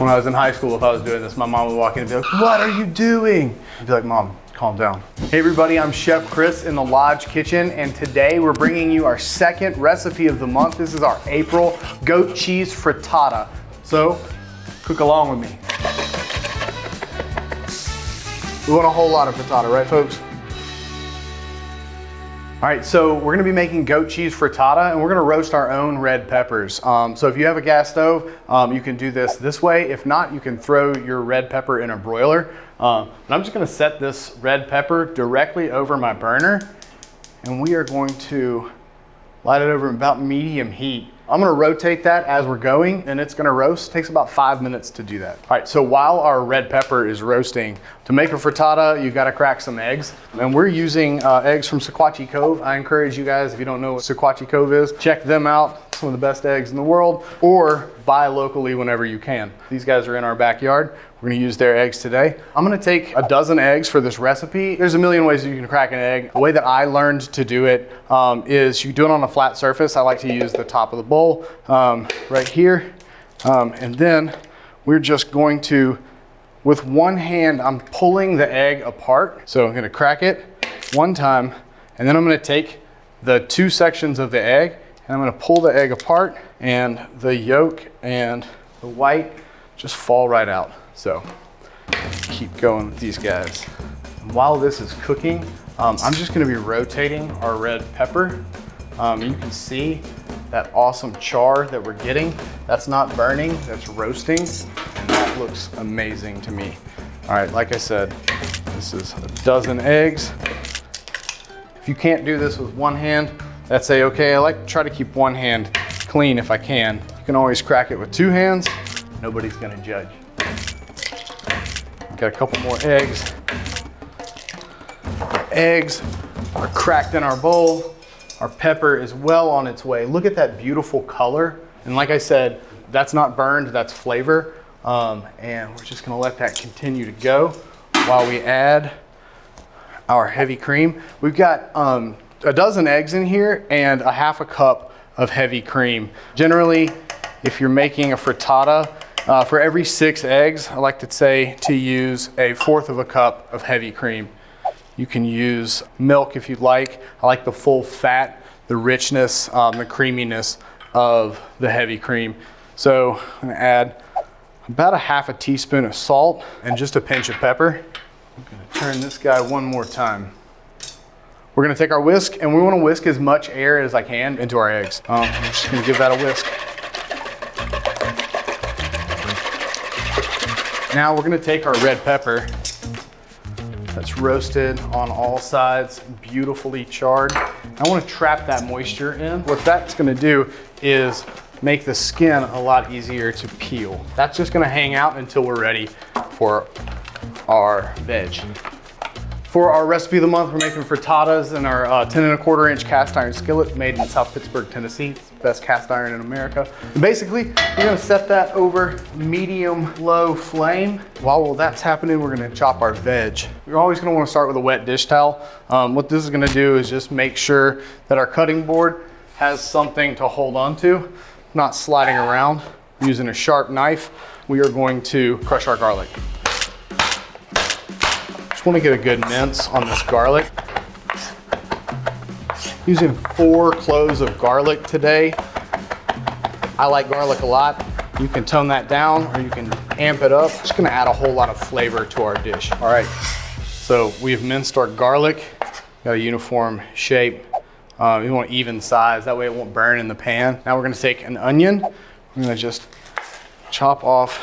When I was in high school, if I was doing this, my mom would walk in and be like, "What are you doing?" I'd be like, "Mom, calm down." Hey everybody, I'm Chef Chris in the Lodge Kitchen, and today we're bringing you our second recipe of the month. This is our April goat cheese frittata. So, cook along with me. We want a whole lot of frittata, right folks? All right, so we're gonna be making goat cheese frittata, and we're gonna roast our own red peppers. So if you have a gas stove, you can do this way. If not, you can throw your red pepper in a broiler. And I'm just gonna set this red pepper directly over my burner, and we are going to light it over about medium heat. I'm gonna rotate that as we're going, and it's gonna roast. It takes about 5 minutes to do that. All right, so while our red pepper is roasting, to make a frittata, you've gotta crack some eggs. And we're using eggs from Sequatchie Cove. I encourage you guys, if you don't know what Sequatchie Cove is, check them out. Some of the best eggs in the world, or buy locally whenever you can. These guys are in our backyard. We're gonna use their eggs today. I'm gonna take a dozen eggs for this recipe. There's a million ways that you can crack an egg. The way that I learned to do it is you do it on a flat surface. I like to use the top of the bowl right here. And then we're just going to, with one hand, I'm pulling the egg apart. So I'm gonna crack it one time, and then I'm gonna take the two sections of the egg, and I'm gonna pull the egg apart, and the yolk and the white just fall right out. So keep going with these guys. While this is cooking, I'm just gonna be rotating our red pepper. You can see that awesome char that we're getting. That's not burning, that's roasting, and that looks amazing to me. All right, like I said, this is a dozen eggs. If you can't do this with one hand, that's a-okay. I like to try to keep one hand clean if I can. You can always crack it with two hands. Nobody's gonna judge. Got a couple more eggs. The eggs are cracked in our bowl. Our pepper is well on its way. Look at that beautiful color. And like I said, that's not burned, that's flavor. And we're just gonna let that continue to go while we add our heavy cream. We've got a dozen eggs in here and a half a cup of heavy cream. Generally, if you're making a frittata, for every 6 eggs, I like to say to use 1/4 of a cup of heavy cream. You can use milk if you'd like. I like the full fat, the richness, the creaminess of the heavy cream. So I'm gonna add about a half a teaspoon of salt and just a pinch of pepper. I'm gonna turn this guy one more time. We're gonna take our whisk, and we wanna whisk as much air as I can into our eggs. I'm just gonna give that a whisk. Now we're gonna take our red pepper that's roasted on all sides, beautifully charred. I wanna trap that moisture in. What that's gonna do is make the skin a lot easier to peel. That's just gonna hang out until we're ready for our veg. For our recipe of the month, we're making frittatas in our 10 1/4 inch cast iron skillet made in South Pittsburgh, Tennessee. It's the best cast iron in America. And basically, we're gonna set that over medium-low flame. While that's happening, we're gonna chop our veg. You're always gonna wanna start with a wet dish towel. What this is gonna do is just make sure that our cutting board has something to hold on to, not sliding around. Using a sharp knife, we are going to crush our garlic. Want to get a good mince on this garlic. Using 4 cloves of garlic today. I like garlic a lot. You can tone that down or you can amp it up. It's gonna add a whole lot of flavor to our dish. All right, so we've minced our garlic. Got a uniform shape. You want even size, that way it won't burn in the pan. Now we're gonna take an onion. We're gonna just chop off.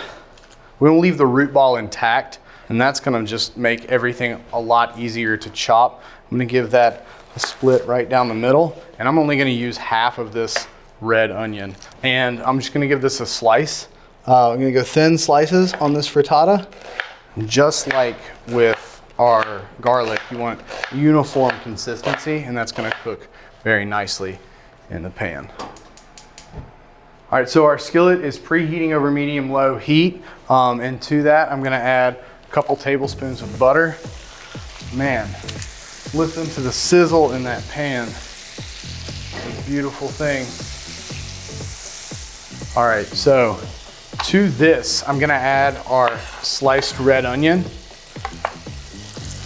We don't leave the root ball intact, and that's gonna just make everything a lot easier to chop. I'm gonna give that a split right down the middle, and I'm only gonna use half of this red onion. And I'm just gonna give this a slice. I'm gonna go thin slices on this frittata. Just like with our garlic, you want uniform consistency, and that's gonna cook very nicely in the pan. All right, so our skillet is preheating over medium-low heat. And to that, I'm gonna add couple tablespoons of butter. Man, listen to the sizzle in that pan. It's a beautiful thing. All right, so To this, I'm gonna add our sliced red onion.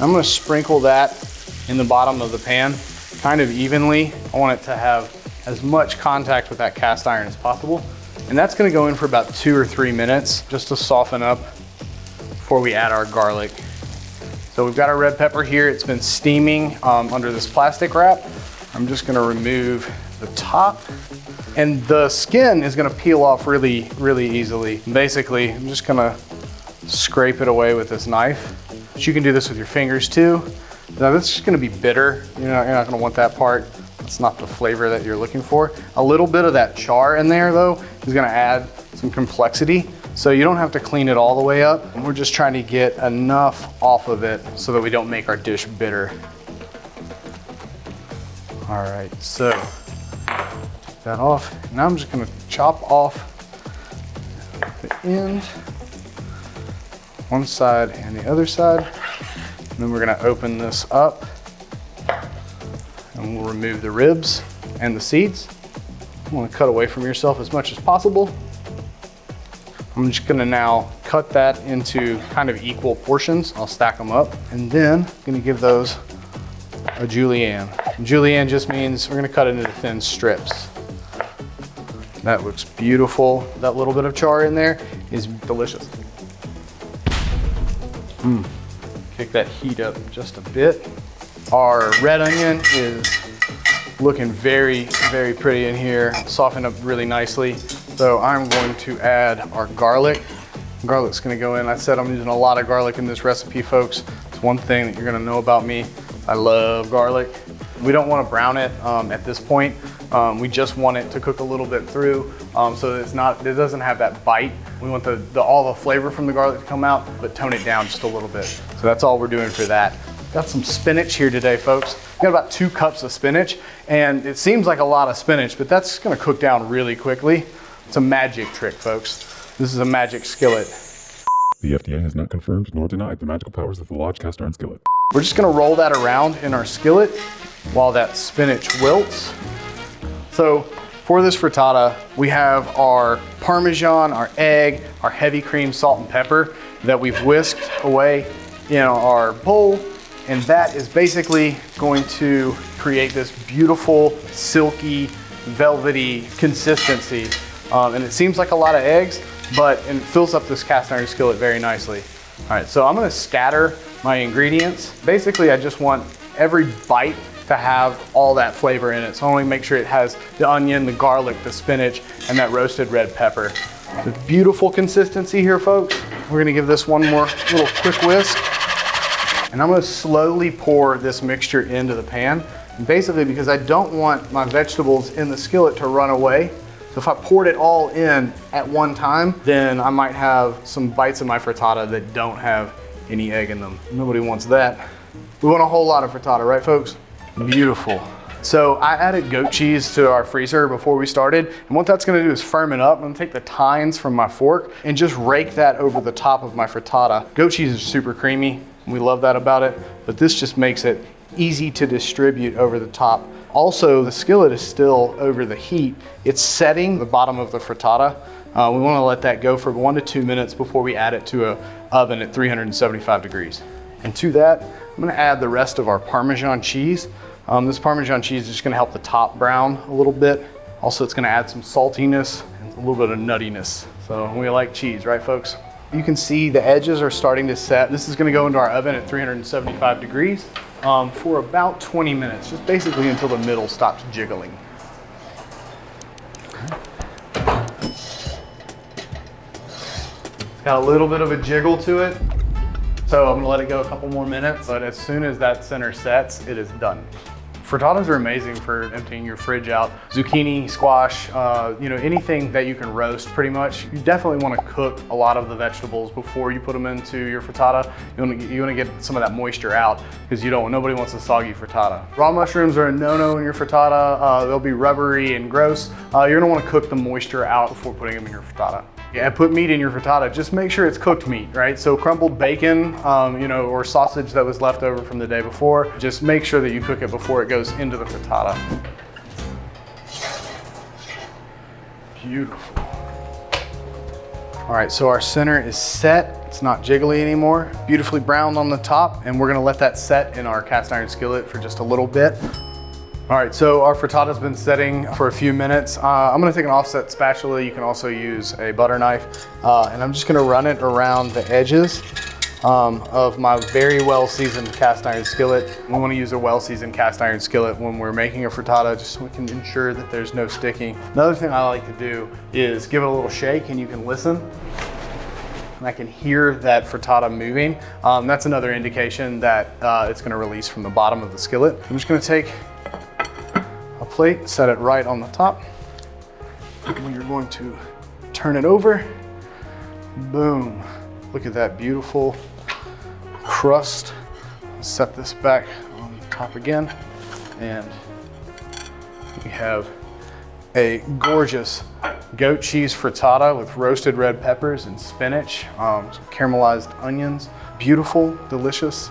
I'm gonna sprinkle that in the bottom of the pan, kind of evenly. I want it to have as much contact with that cast iron as possible. And that's gonna go in for about 2 or 3 minutes just to soften up before we add our garlic. So we've got our red pepper here. It's been steaming under this plastic wrap. I'm just gonna remove the top, and the skin is gonna peel off really, really easily. Basically, I'm just gonna scrape it away with this knife. But you can do this with your fingers too. Now this is just gonna be bitter. You're not gonna want that part. It's not the flavor that you're looking for. A little bit of that char in there though is gonna add some complexity. So you don't have to clean it all the way up. We're just trying to get enough off of it so that we don't make our dish bitter. All right, so take that off. Now I'm just gonna chop off the end, one side and the other side. And then we're gonna open this up and we'll remove the ribs and the seeds. You wanna cut away from yourself as much as possible. I'm just gonna now cut that into kind of equal portions. I'll stack them up and then I'm gonna give those a julienne. Julienne just means we're gonna cut it into thin strips. That looks beautiful. That little bit of char in there is delicious. Kick that heat up just a bit. Our red onion is looking very, very pretty in here. Softened up really nicely. So I'm going to add our garlic. Garlic's gonna go in. I said I'm using a lot of garlic in this recipe, folks. It's one thing that you're gonna know about me. I love garlic. We don't wanna brown it at this point. We just want it to cook a little bit through so that it doesn't have that bite. We want all the flavor from the garlic to come out, but tone it down just a little bit. So that's all we're doing for that. Got some spinach here today, folks. Got about 2 cups of spinach, and it seems like a lot of spinach, but that's gonna cook down really quickly. It's a magic trick, folks. This is a magic skillet. The FDA has not confirmed nor denied the magical powers of the large cast iron skillet. We're just gonna roll that around in our skillet while that spinach wilts. So for this frittata, we have our Parmesan, our egg, our heavy cream, salt and pepper that we've whisked away in our bowl. And that is basically going to create this beautiful, silky, velvety consistency. And it seems like a lot of eggs, but it fills up this cast iron skillet very nicely. All right, so I'm gonna scatter my ingredients. Basically, I just want every bite to have all that flavor in it. So I want to make sure it has the onion, the garlic, the spinach, and that roasted red pepper. The beautiful consistency here, folks. We're gonna give this one more little quick whisk. And I'm gonna slowly pour this mixture into the pan. Basically because I don't want my vegetables in the skillet to run away. So if I poured it all in at one time, then I might have some bites of my frittata that don't have any egg in them. Nobody wants that. We want a whole lot of frittata, right, folks? Beautiful. So I added goat cheese to our freezer before we started. And what that's gonna do is firm it up. I'm gonna take the tines from my fork and just rake that over the top of my frittata. Goat cheese is super creamy. And we love that about it. But this just makes it easy to distribute over the top. Also, the skillet is still over the heat. It's setting the bottom of the frittata. We wanna let that go for 1 to 2 minutes before we add it to an oven at 375 degrees. And to that, I'm gonna add the rest of our Parmesan cheese. This Parmesan cheese is just gonna help the top brown a little bit. Also, it's gonna add some saltiness and a little bit of nuttiness. So we like cheese, right, folks? You can see the edges are starting to set. This is gonna go into our oven at 375 degrees for about 20 minutes, just basically until the middle stops jiggling. It's got a little bit of a jiggle to it. So I'm gonna let it go a couple more minutes, but as soon as that center sets, it is done. Frittatas are amazing for emptying your fridge out. Zucchini, squash, anything that you can roast pretty much. You definitely wanna cook a lot of the vegetables before you put them into your frittata. You wanna get some of that moisture out because nobody wants a soggy frittata. Raw mushrooms are a no-no in your frittata. They'll be rubbery and gross. You're gonna wanna cook the moisture out before putting them in your frittata. Yeah, put meat in your frittata, just make sure it's cooked meat, right? So crumbled bacon, or sausage that was left over from the day before, just make sure that you cook it before it goes into the frittata. Beautiful. All right, so our center is set. It's not jiggly anymore. Beautifully browned on the top, and we're gonna let that set in our cast iron skillet for just a little bit. All right, so our frittata's been setting for a few minutes. I'm gonna take an offset spatula. You can also use a butter knife. And I'm just gonna run it around the edges of my very well seasoned cast iron skillet. We wanna use a well seasoned cast iron skillet when we're making a frittata, just so we can ensure that there's no sticking. Another thing I like to do is give it a little shake, and you can listen. And I can hear that frittata moving. That's another indication that it's gonna release from the bottom of the skillet. I'm just gonna take a plate, set it right on the top. And you're going to turn it over. Boom. Look at that beautiful crust. Set this back on the top again. And we have a gorgeous goat cheese frittata with roasted red peppers and spinach, some caramelized onions. Beautiful, delicious.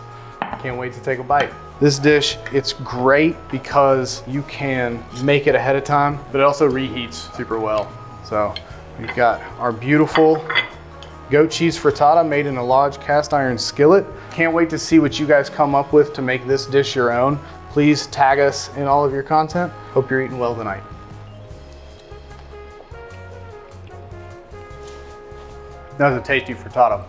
Can't wait to take a bite. This dish, it's great because you can make it ahead of time, but it also reheats super well. So we've got our beautiful goat cheese frittata made in a Lodge cast iron skillet. Can't wait to see what you guys come up with to make this dish your own. Please tag us in all of your content. Hope you're eating well tonight. That was a tasty frittata.